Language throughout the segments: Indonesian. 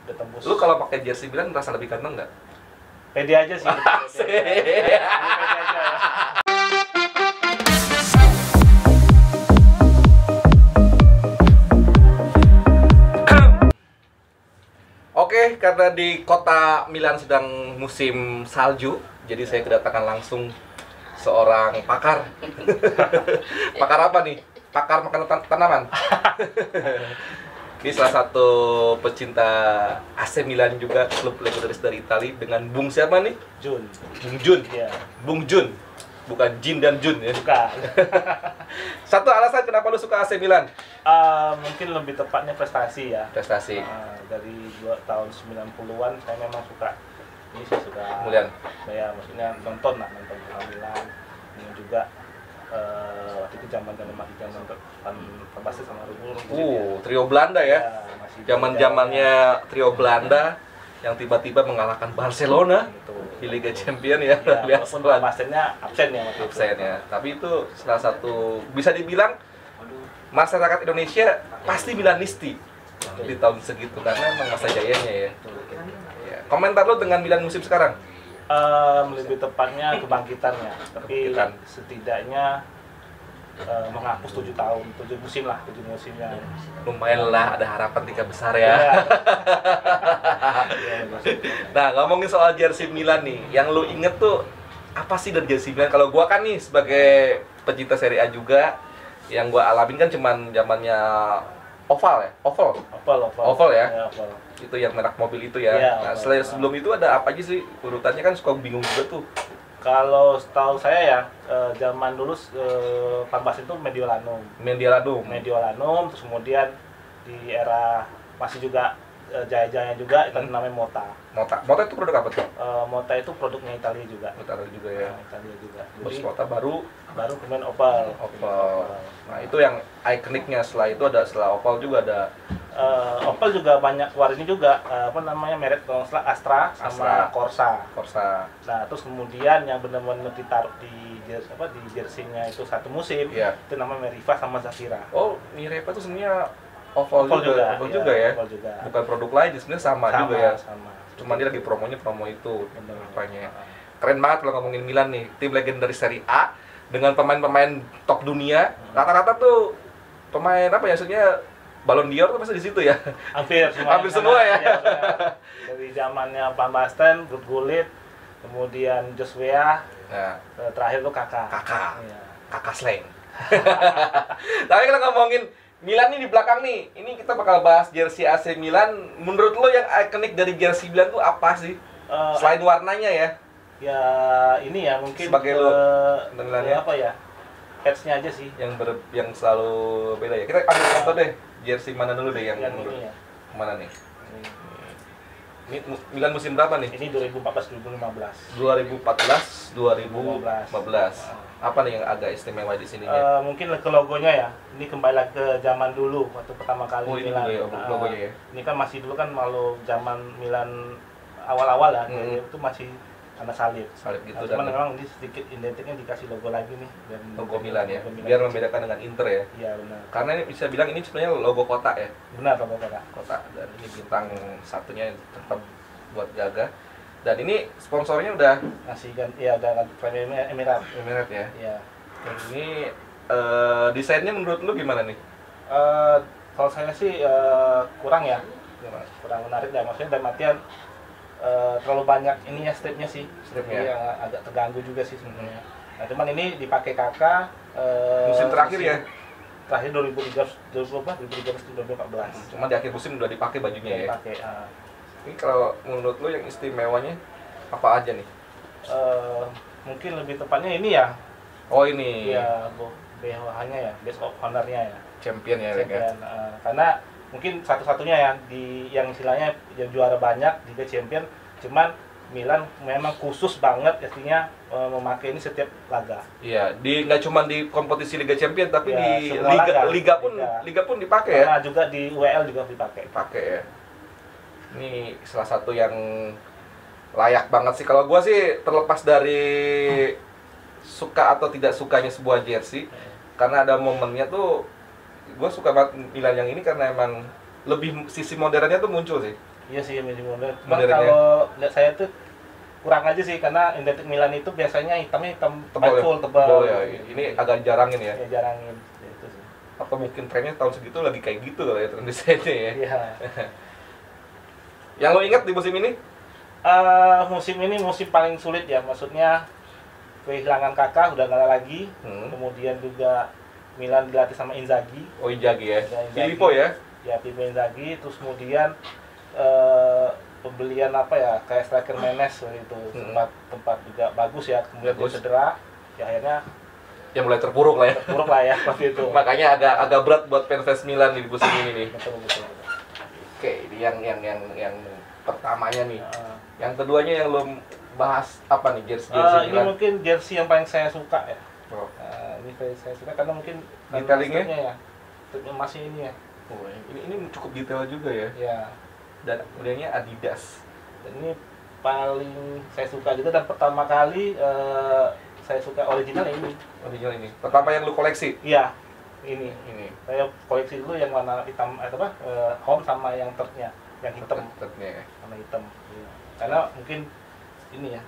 udah tembus. Lu kalau pakai jersey Milan merasa lebih ganteng nggak? Pede aja sih. Pede aja. Oke, karena di kota Milan sedang musim salju, jadi saya kedatangan langsung seorang pakar. Pakar apa nih? Pakar makanan tanaman. Ini salah satu pecinta AC Milan juga, klub legendaris dari Italia, dengan Bung siapa nih? Jun. Bung Jun. Iya. Bung Jun. Bukan Jin dan Jun ya. Bukan. Satu alasan kenapa lu suka AC Milan? Mungkin lebih tepatnya prestasi ya. Prestasi. Dari tahun 90-an saya memang suka ini sih, suka Milan. Saya maksudnya nonton Milan. Ini juga waktu itu zaman pasti sama Rubuh. Trio Belanda ya. Masih Zaman-zamannya trio Belanda yang tiba-tiba mengalahkan Barcelona di Liga Champions ya. Walaupun Bastennya absen ya waktu absen ya. Tapi itu salah satu, bisa dibilang masyarakat Indonesia pasti Milanisti di tahun segitu karena emang masa jayanya ya. Ya. Komentar lo dengan Milan musim sekarang? Lebih tepatnya kebangkitannya, tapi setidaknya menghapus 7 musim yang lumayan lah, ada harapan 3 besar ya. Nah, ngomongin soal jersey Milan nih, yang lu inget tuh apa sih dari jersey Milan? Kalau gua kan nih sebagai pecinta Serie A juga, yang gua alamin kan cuman zamannya oval ya, oval ya. Oval. Itu yang merek mobil itu ya. Nah, sebelum itu ada apa aja sih urutannya, kan suka bingung juga tuh. Kalau setahu saya ya, zaman dulu Van Basten itu Mediolanum, terus kemudian di era masih juga jaya-jaya juga itu namanya Mota itu produk apa tuh? Mota itu produknya Italia juga. Italia juga ya. Italia juga. Terus Mota baru kemudian Opel. Nah, itu yang ikoniknya. Setelah Opel juga ada Opel juga banyak keluar ini juga merek Astra sama Corsa. Nah, terus kemudian yang benar-benar ditaruh di jersey-nya itu satu musim, itu namanya Meriva sama Zafira. Oh, Meriva itu sebenarnya Opel juga ya. Bukan produk lain, sebenarnya sama juga ya. Cuma dia lagi promo itu apanya. Keren banget kalau ngomongin Milan nih, tim legendaris Serie A dengan pemain-pemain top dunia. Rata-rata tuh pemain apa ya, maksudnya Ballon d'Or tuh pasti di situ ya. Hampir semua ya. Dari zamannya Van Basten, Gullit, kemudian Joshua, terakhir tuh Kakak Sleng. Tapi kalau ngomongin Milan nih di belakang nih, ini kita bakal bahas jersey AC Milan. Menurut lo yang ikonik dari jersey Milan tuh apa sih? Selain warnanya ya? Ya ini ya mungkin sebagai lo apa ya? Patch-nya aja sih. Yang selalu beda ya. Kita ambil contoh deh. Jersey mana dulu deh yang menurut ini ya. Mana nih? Ini Milan musim berapa nih? Ini 2014-2015. 2014-2015. Apa nih yang agak istimewa di sininya? Mungkin ke logonya ya. Ini kembali lagi ke zaman dulu waktu pertama kali Milan. Logonya ya. Ini kan masih dulu kan malu zaman Milan awal-awal ya. Itu masih ada salib gitu. Cuman memang ini sedikit identiknya dikasih logo lagi nih. Logo Milan ya. Biar membedakan dengan Inter ya. Iya benar. Karena ini bisa bilang ini sebenarnya logo kota ya. Benar, logo kota. Dan ini bintang satunya tetap buat jaga. Dan ini sponsornya udah ngasih kan, iya udah Emirat ya. Iya. Ini desainnya menurut lu gimana nih? Kalau saya sih kurang ya, kurang menarik ya. Maksudnya dalam artian terlalu banyak ininya stripnya yang agak terganggu juga sih sebenarnya. Nah cuman ini dipakai Kakak musim terakhir ya. Terakhir 2013-2014. Cuma di akhir musim udah dipakai bajunya ya. Dipakai. Ini kalau menurut lo yang istimewanya apa aja nih? Mungkin lebih tepatnya ini ya. Oh ini. Ya, BH-nya ya, Best of Honor-nya ya. Champion ya. Karena mungkin satu-satunya ya yang istilahnya yang juara banyak Liga Champion. Cuman Milan memang khusus banget artinya memakai ini setiap laga. Iya, nggak cuma di kompetisi Liga Champion tapi ya, di liga pun dipakai ya. Karena juga di UEL juga dipakai. Pakai ya. Ini salah satu yang layak banget sih. Kalau gua sih terlepas dari suka atau tidak sukanya sebuah jersey, karena ada momennya tuh gua suka banget Milan yang ini karena emang lebih sisi modernnya tuh muncul sih. Iya sih masih modern. Cuma kalau lihat saya tuh kurang aja sih, karena identik Milan itu biasanya hitamnya hitam tebal, full tebal. Ya. Ini agak jarangin ya. Ya jarangin. Ya, itu sih. Atau mungkin trennya tahun segitu lagi kayak gitu kali ya tren desainnya ya. Iya. Yang lo ingat di musim ini? Musim ini musim paling sulit ya, maksudnya kehilangan Kakak udah nggak ada lagi. Kemudian juga Milan dilatih sama Inzaghi. Oh Inzaghi ya. Filippo ya? Ya Filippo Inzaghi. Terus kemudian pembelian apa ya, kayak striker Menes itu tempat juga bagus ya, kemudian dia cedera, ya akhirnya ya mulai terpuruk lah ya seperti itu. Makanya agak berat buat fans Milan di musim ini nih. Betul. Oke, ini yang pertamanya nih. Yang keduanya yang lo bahas apa nih, jersey ini Milan? mungkin jersey yang paling saya suka ya. Ini saya suka karena mungkin detailingnya ya, masih ini ya. Oh, ini cukup detail juga ya. Ya. Dan modelnya Adidas. Dan ini paling saya suka juga, dan pertama kali saya suka original ini. Pertama yang lu koleksi? Iya, ini. Saya koleksi dulu yang warna hitam, home sama yang third-nya, yang hitam. Warna hitam. Ya. Karena mungkin ini ya,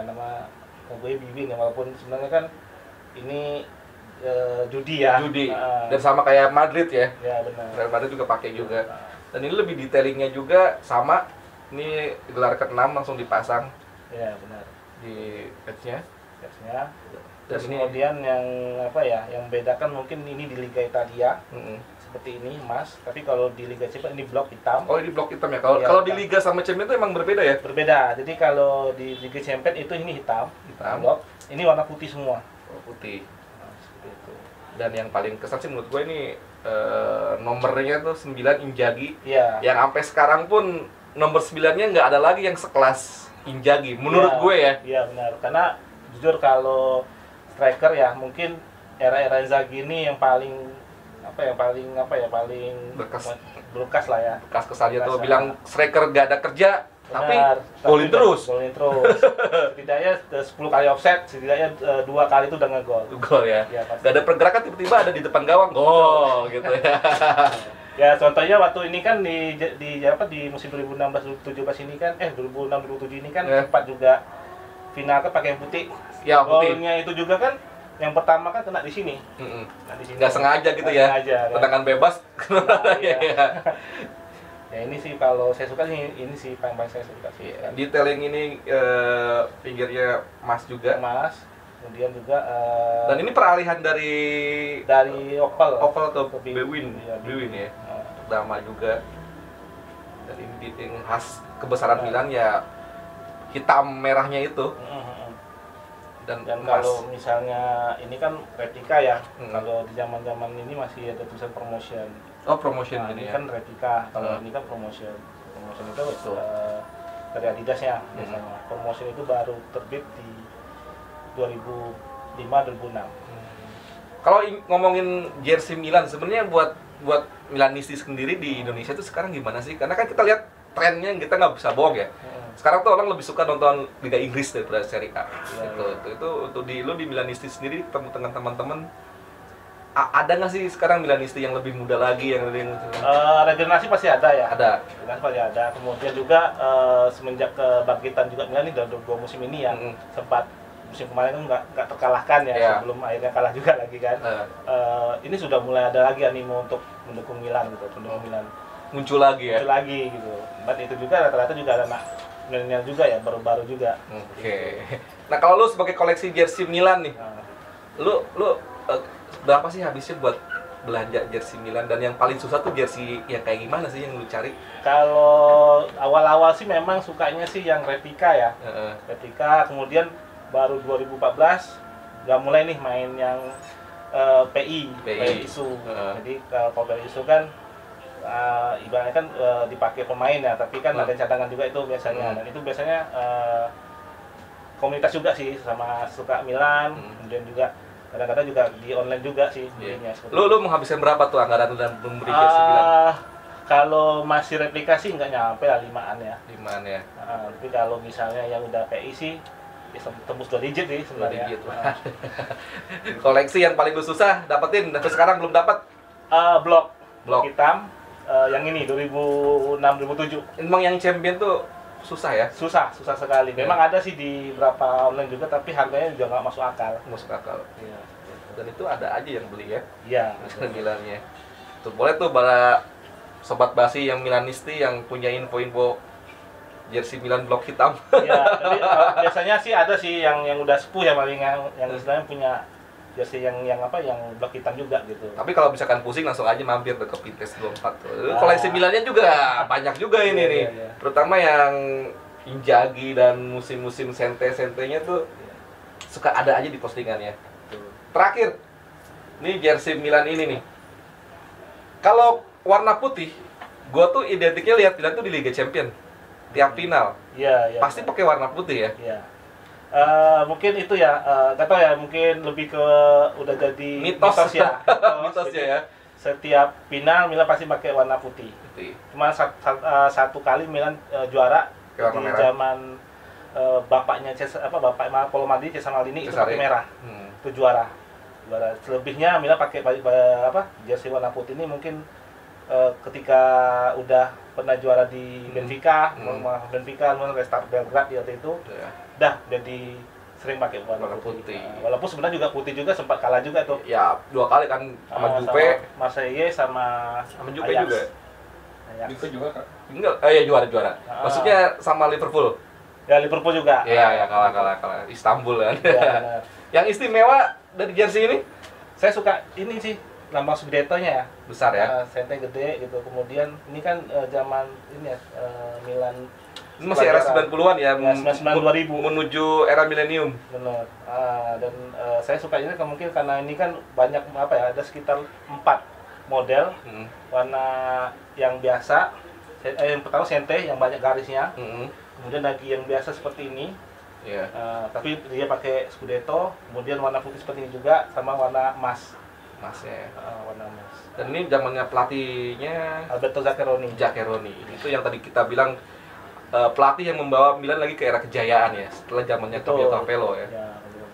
nama logonya BB nih, walaupun sebenarnya kan ini judi ya. Dan sama kayak Madrid ya. Ya benar. Real Madrid juga pakai juga. Dan ini lebih detailingnya juga sama. Ini gelar ke-6 langsung dipasang. Ya benar. Di patch-nya. Terus kemudian yang yang bedakan mungkin ini di Liga Italia. Seperti ini emas, tapi kalau di Liga Champions ini blok hitam. Oh, ini blok hitam ya. Kalau di Liga sama Champions itu emang berbeda ya? Berbeda. Jadi kalau di Liga Champions itu ini hitam. Blok. Ini warna putih semua. Oh, putih. Nah, seperti itu. Dan yang paling kesan sih menurut gue ini nomornya tuh 9 Inzaghi. Iya. Yang sampai sekarang pun nomor 9-nya nggak ada lagi yang sekelas Inzaghi menurut gue ya. Iya benar. Karena jujur kalau striker ya mungkin era-era Inzaghi ini yang paling berbekas lah ya. Bekas kesannya tuh bilang striker gak ada kerja. Tapi golin terus. Setidaknya 10 kali offset, setidaknya 2 kali itu udah ngegol. Gol ya. Gak ada pergerakan, tiba-tiba ada di depan gawang, gol gitu ya. Ya contohnya waktu ini kan di musim 2016-2017 ini kan 2006-2007 ini kan sempat juga final kan pakai yang putih. Ya, putih. Golnya itu juga kan yang pertama kan kena di sini. Nggak sengaja gitu ya. Tendangan bebas. Ya ini sih kalau saya suka sih, ini sih paling saya suka sih. Detailing ini pinggirnya emas juga. Emas. Kemudian juga dan ini peralihan dari oval ke Bwin ya. Dama juga. Dan ini detailing khas kebesaran Milan ya, hitam merahnya itu. Dan kalau misalnya ini kan replika ya. Kalau di zaman-zaman ini masih ada tulisan promotion. Oh, promotion ini ya. Kan replika, kalau ini kan promotion. Promotion itu dari Adidasnya biasanya. Promotion itu baru terbit di 2005-2006. Kalau ngomongin jersey Milan sebenarnya buat Milanisti sendiri di Indonesia itu sekarang gimana sih? Karena kan kita lihat trennya, kita nggak bisa bohong ya. Sekarang tuh orang lebih suka nonton Liga Inggris daripada Serie A. Itu untuk lu di Milanisti sendiri ketemu dengan teman-teman, ada nggak sih sekarang Milanisti yang lebih muda lagi yang regenerasi pasti ada ya. Ada. Regenerasi pasti ada. Kemudian juga semenjak kebangkitan juga Milan ini dalam 2 musim ini ya, sempat musim kemarin kan nggak terkalahkan ya, sebelum akhirnya kalah juga lagi kan. Ini sudah mulai ada lagi animo untuk mendukung Milan gitu, Milan muncul lagi gitu. Dan itu juga rata-rata juga ada anak milenial juga ya, baru-baru juga. Oke. Nah kalau lu sebagai koleksi jersey Milan nih, lu berapa sih habisnya buat belanja jersey Milan, dan yang paling susah tuh jersey yang kayak gimana sih yang lu cari? Kalau awal-awal sih memang sukanya sih yang replika ya. Replika, kemudian baru 2014 udah mulai nih main yang PI isu. Jadi kalau PI isu kan ibaratnya kan dipakai pemain ya, tapi kan ada cadangan juga itu biasanya. Dan itu biasanya komunitas juga sih, sama suka Milan. Kemudian juga kadang-kadang juga di online juga sih belinya. Lu menghabiskan berapa tuh anggaran dan membeli jersey Milan? Kalau masih replikasi nggak nyampe lah 5-an ya. 5-an ya. Tapi kalau misalnya yang udah PI sih bisa tembus 2 digit sih sebenarnya. Koleksi yang paling lu susah dapetin, tapi sekarang belum dapat? Blok hitam, yang ini 2006-2007. Emang yang champion tuh susah ya? Susah sekali. Memang ada sih di beberapa online juga, tapi harganya juga nggak masuk akal. Masuk akal. Iya. Dan itu ada aja yang beli ya? Iya. Milannya. Tuh boleh tuh para sobat basi yang Milanisti yang punya info-info jersey Milan blok hitam. Iya. Jadi biasanya sih ada sih yang udah sepuh ya paling yang istilahnya punya jersey yang blok hitam juga gitu. Tapi kalau misalkan pusing langsung aja mampir ke Pintes 24 tuh. Koleksi Milannya juga banyak juga ini nih. Iya. Terutama yang Inzaghi dan musim-musim sente-sentenya tuh suka ada aja di postingannya. Terakhir, nih jersey Milan ini nih. Kalau warna putih, gua tuh identiknya lihat Milan tuh di Liga Champion. Tiap final. Iya. Pasti pakai warna putih ya. Iya. Mungkin itu ya, nggak tahu ya, mungkin lebih ke udah jadi mitos ya. Mitos ya. Setiap final Milan pasti pakai warna putih. Cuma satu kali Milan juara di zaman bapaknya bapak Paolo Maldini, Cesare Maldini itu pakai merah. Itu juara. Selebihnya Milan pakai jersey warna putih ini mungkin ketika udah pernah juara di Benfica, Benfica, Restart Belgrade waktu itu. Dah jadi sering pakai warna putih. Walaupun sebenarnya juga putih juga sempat kalah juga tuh. Ya, 2 kali kan sama Juve, Marseille sama Juve juga. Juve juga kan? Enggak, ya juara. Maksudnya sama Liverpool. Ya Liverpool juga. Iya, kalah Istanbul kan. Ya, yang istimewa dari jersey ini, saya suka ini sih lambang Scudetto-nya ya. Besar ya. Sente gede gitu. Kemudian ini kan zaman ini ya Milan. Ini masih era 90-an ya, 2000 menuju era milenium. Benar. Dan saya suka ini mungkin karena ini kan banyak ada sekitar 4 model warna yang biasa. Yang pertama sente yang banyak garisnya. Kemudian lagi yang biasa seperti ini. Yeah. Tapi dia pakai Scudetto, kemudian warna putih seperti ini juga sama warna emas. Ya. Warna emas. Dan ini zamannya pelatihnya Alberto Zaccheroni. Itu yang tadi kita bilang pelatih yang membawa Milan lagi ke era kejayaan ya setelah zamannya Fabio Capello ya.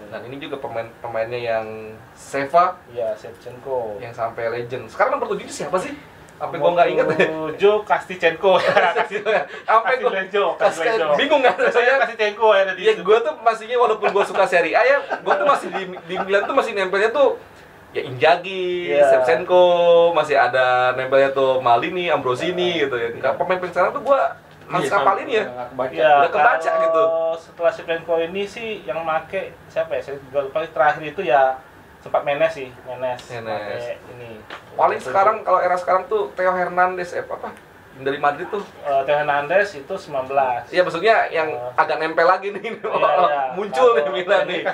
Dan ini juga pemainnya yang Seva, Shevchenko yang sampai legend. Sekarang nomor 7 siapa sih? Sampai gua nggak inget. 7 Kastichenko. Sampai gua bingung kan saya. Kastichenko ada di. Ya gua tuh masihnya walaupun gua suka Serie A ya, gua tuh masih di Milan tuh masih nempelnya tuh ya Inzaghi, Shevchenko, masih ada nempelnya tuh Maldini, Ambrosini gitu ya. Pemain sekarang tuh gua masih kapalin ya, udah kebaca gitu. Setelah Shevchenko ini sih yang make siapa ya? Saya juga lupa. Terakhir itu ya sempat Menes ini. Paling sekarang kalau era sekarang tuh Theo Hernandez dari Madrid tuh. Theo Hernandez itu 19. Iya maksudnya yang agak nempel lagi nih. Muncul nih Milan nih.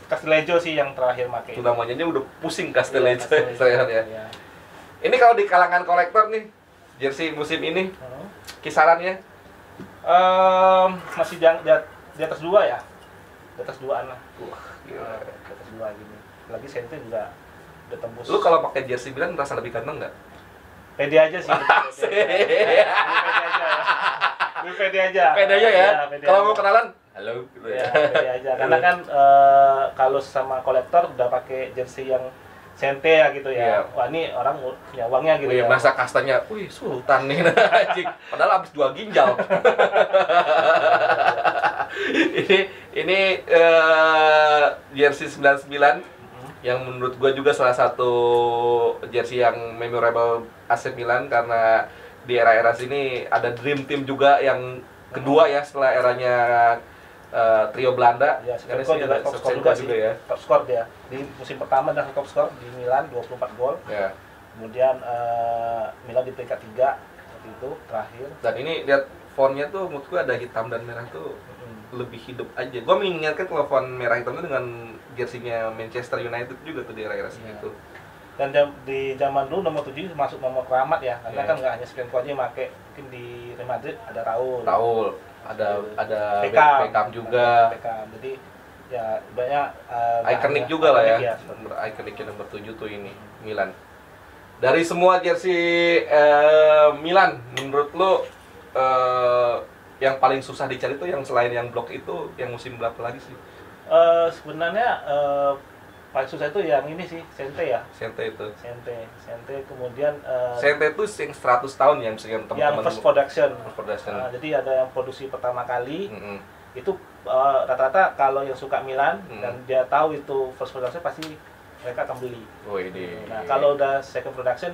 Castelletto sih yang terakhir make. Itu namanya udah pusing Castelletto saya ya. Ini kalau di kalangan kolektor nih jersey musim ini kisarannya masih di atas 2 ya. Di atas 2-an lah. Wah, gila. Di atas 2 gini. Lagi sente juga udah tembus. Lu kalau pakai jersey Milan merasa lebih ganteng enggak? Pede aja sih. Pede aja ya. Kalau mau kenalan, halo gitu ya. Pede aja. Karena kan kalau sama kolektor udah pakai jersey yang sente ya gitu ya. Wah, ini orang punya uangnya gitu ya. Masa kastanya, wih sultan nih anjing. Padahal habis 2 ginjal. ini jersey 99 yang menurut gua juga salah satu jersey yang memorable AC Milan karena di era-era sini ada Dream Team juga yang kedua ya setelah eranya trio Belanda. Ya, Shevchenko juga top skor juga sih. Ya. Top skor dia. Di musim pertama dan top skor di Milan 24 gol. Ya. Kemudian Milan di peringkat 3 waktu itu terakhir. Dan ini lihat fontnya tuh menurutku ada hitam dan merah tuh lebih hidup aja. Gua mengingatkan kalau font merah hitam itu dengan jersey-nya Manchester United juga tuh di era-era segitu. Dan di zaman dulu nomor 7 masuk nomor keramat ya. Karena kan nggak hanya Shevchenko aja yang pakai. Mungkin di Real Madrid ada Raul. Ada Beckham juga. Jadi ya banyak ikonik juga lah ya. Ikoniknya nomor 7 tuh ini Milan. Dari semua jersey Milan, menurut lo yang paling susah dicari tuh yang selain yang blok itu yang musim berapa lagi sih? Sebenarnya paling susah itu yang ini sih, Sente ya. Sente itu. Sente kemudian Sente itu yang 100 tahun ya, misalnya teman-teman. Yang first production. Jadi ada yang produksi pertama kali. Itu rata-rata kalau yang suka Milan dan dia tahu itu first production pasti mereka akan beli. Oh ini. Nah, kalau udah second production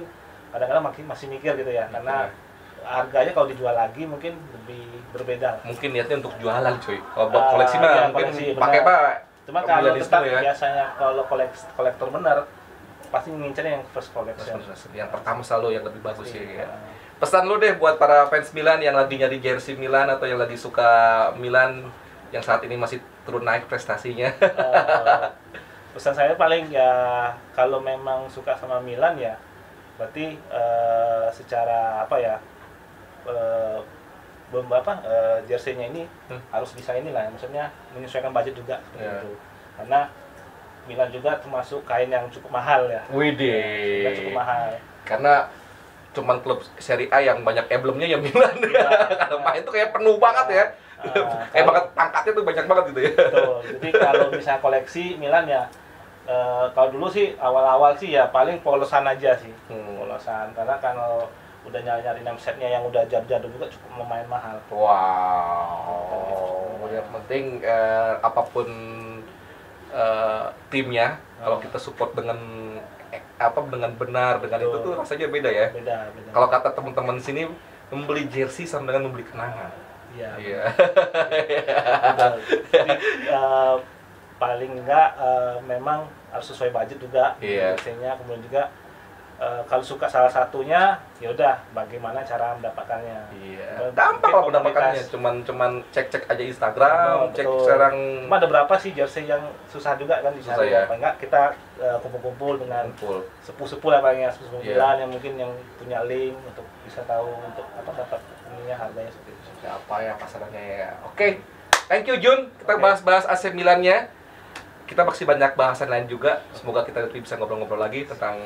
kadang-kadang masih mikir gitu ya, karena harganya kalau dijual lagi mungkin lebih berbeda. Mungkin niatnya untuk jualan cuy. Kalau buat koleksi mah mungkin pakai apa? Cuma kalau tetap ya. Biasanya kalau kolektor benar pasti ngincernya yang first collection. Yang pertama selalu yang lebih bagus sih ya. Pesan lu deh buat para fans Milan yang lagi nyari jersey Milan atau yang lagi suka Milan yang saat ini masih turun naik prestasinya. Pesan saya paling ya kalau memang suka sama Milan ya berarti secara apa ya jersey-nya ini harus bisa inilah, maksudnya menyesuaikan budget juga gitu. Karena Milan juga termasuk kain yang cukup mahal ya. Widih. Cukup mahal. Karena cuman klub Serie A yang banyak emblemnya ya Milan. Kalau main itu kayak penuh banget ya. Banget pangkatnya tuh banyak banget gitu ya. Betul. Jadi kalau misalnya koleksi Milan ya kalau dulu sih awal-awal sih ya paling polosan aja sih. Polosan, karena kalau udah nyari-nyari 6 setnya yang udah jadul juga cukup lumayan mahal. Wow. Yang penting apapun timnya, kalau kita support dengan benar dengan itu tuh rasanya beda ya. Beda. Kalau kata teman-teman sini, membeli jersey sama dengan membeli kenangan. Iya. Jadi, paling enggak memang harus sesuai budget juga jersey-nya, kemudian juga kalau suka salah satunya ya udah bagaimana cara mendapatkannya. Gampang kalau mendapatkannya, cuman cek aja Instagram, cek sekarang. Cuma ada berapa sih jersey yang susah juga kan di sana. Apa enggak kita kumpul-kumpul dengan sepuh-sepuh lah palingnya, sepuh Milan yang mungkin yang punya link untuk bisa tahu untuk dapat ininya harganya seperti itu. Apa ya pasarannya ya. Oke. Thank you Jun. Kita bahas AC Milannya. Kita masih banyak bahasan lain juga. Semoga kita bisa ngobrol-ngobrol lagi tentang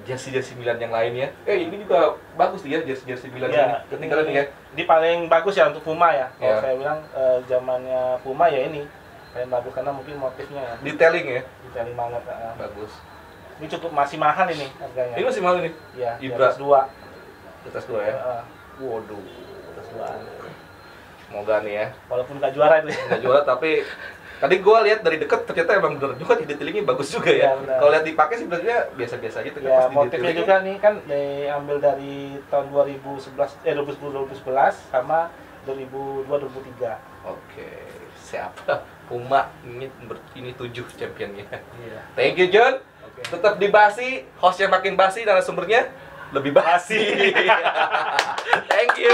jersey Milan yang lainnya. Ini juga bagus ya jersey Milan ini. Ketinggalan ya. Ini paling bagus ya untuk Puma ya. Kalau saya bilang zamannya Puma ya ini paling bagus karena mungkin motifnya ya. Detailing ya. Detailing banget. Bagus. Ini cukup masih mahal ini harganya. Ini masih mahal ini. Iya. Di atas 2. Di atas 2 ya. Waduh. Di atas 2-an. Semoga nih ya. Walaupun nggak juara itu. Nggak juara tapi tadi gue lihat dari dekat ternyata emang bener juga detailingnya bagus juga ya. Kalau lihat dipakai sih sebenarnya biasa-biasa aja. Ya motifnya juga nih kan diambil dari tahun 2011 sama 2002-2003. Oke, siap. Puma ini 7 championnya. Thank you John. Tetap dibasi, hostnya makin basi, narasumbernya lebih basi. Thank you.